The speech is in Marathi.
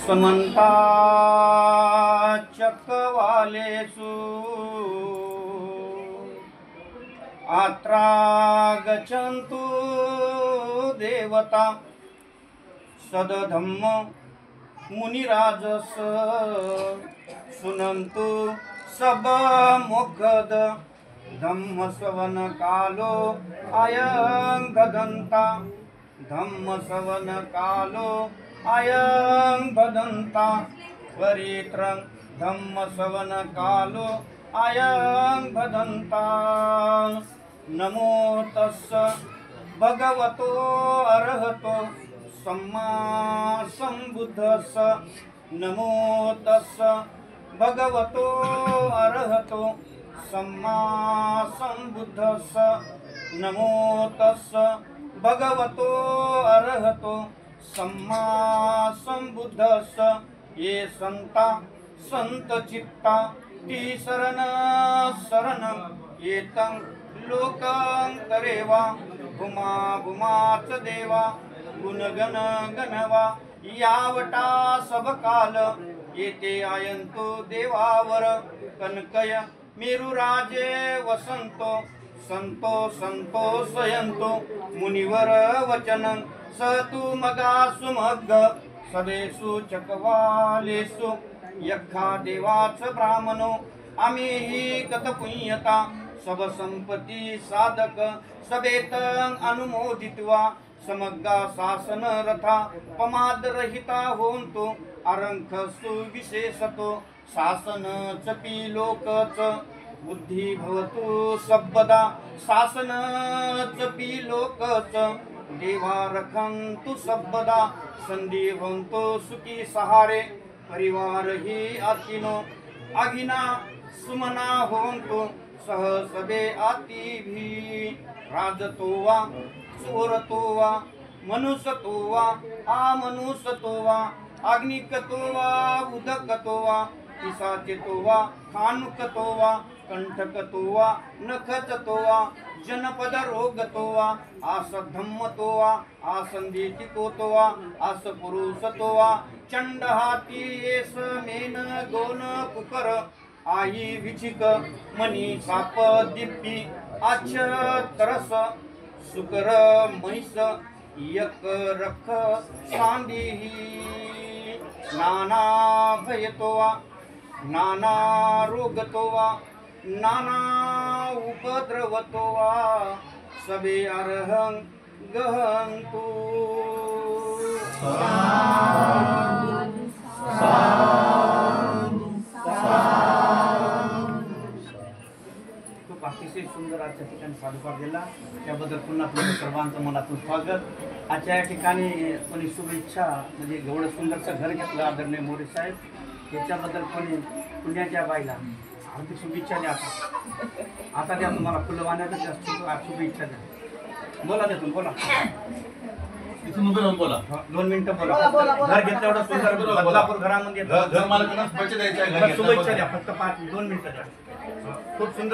समन्ता चक्रवालेषु अत्रा गच्छन्तु देवता सदधम्म मुनिराजस सुनन्तु सब मोक्षद धम्म श्रवण कालो अयं भदन्ता धम्म श्रवण कालो अयं भदन्ता परित्रं धम्म श्रवण कालो अयं भदन्ता नमो तस्स भगवतो अरहतो सम्मा संबुद्धस्स नमो तस्स भगवतो अरहतो सम्मा संबुद्धस्स नमो तस्स भगवतो अरहतो सम्मा संबुद्धस्स ये संता संत चित्ता ती शरण येतं लोकं करेवा भूमा भूमाच देवा गुणगण गणवा यावटा सब काल येते आयंतो देवावर कनकय मेरुराजे वसंतो संतो संतोषयंतो मुनिवर वचन स तु मगा सुमग्ग सदेषु चकवालेषु यक्षा देवाच ब्राह्मणो आम्ही कथपुण्यता सब संपत्ती साधक सवेतं अनुमोदित्वा समग्गा शासन रथा पमाद रहिता होंतो अरंख सुविशेषतो शासन चपी लोकच बुद्धी भवतु सबदा शासन चपी लोकच देवा रखंतु सबदा संधी भवंतो सुखी सहारे परिवार ही आतिनो आगिना सुमना होंतो सह सबे आती भी राजतो वा चोरतो वा मनुष्यतो वा अमनुष्यतो वा अग्निकतो वा उदकतो वा पिशाचितो वा खानुकतो वा कंठकतो वा नखचतो वा जनपद रोगतो वा आसधम्मतो वा आसंधीतितो वा आसपुरुषतो वा चंडहाती येस मेन गोन कुकर आई विचिक मनी साप दिप्पी आच तरस सुकर म्हैस यक रख सांदी नाना भयतो वा नाना रोगतो वा नाना उपद्रवतो वा सबे अर्हं गहंतु खूप अतिशय सुंदर आजच्या ठिकाणी साधुपाठ दिला त्याबद्दल पुन्हा तुमचं सर्वांचं मनातून स्वागत. आजच्या या ठिकाणी कोणी शुभेच्छा म्हणजे एवढं सुंदरचं घर घेतलं आदरणीय मोरे साहेब याच्याबद्दल कोणी पुण्याच्या बाईला हार्दिक शुभेच्छा द्या. आता द्या तुम्हाला फुलं वाहण्याचं जास्त शुभेच्छा द्या. बोला देतून बोला बोला 2 मिनिटं बोला. घर घेतलं एवढं सुंदर बदलापूर घरामध्ये घर मालकांना शुभेच्छा द्यायच्या शुभेच्छा द्या फक्त 2 मिनिटं द्या. खूप सुंदर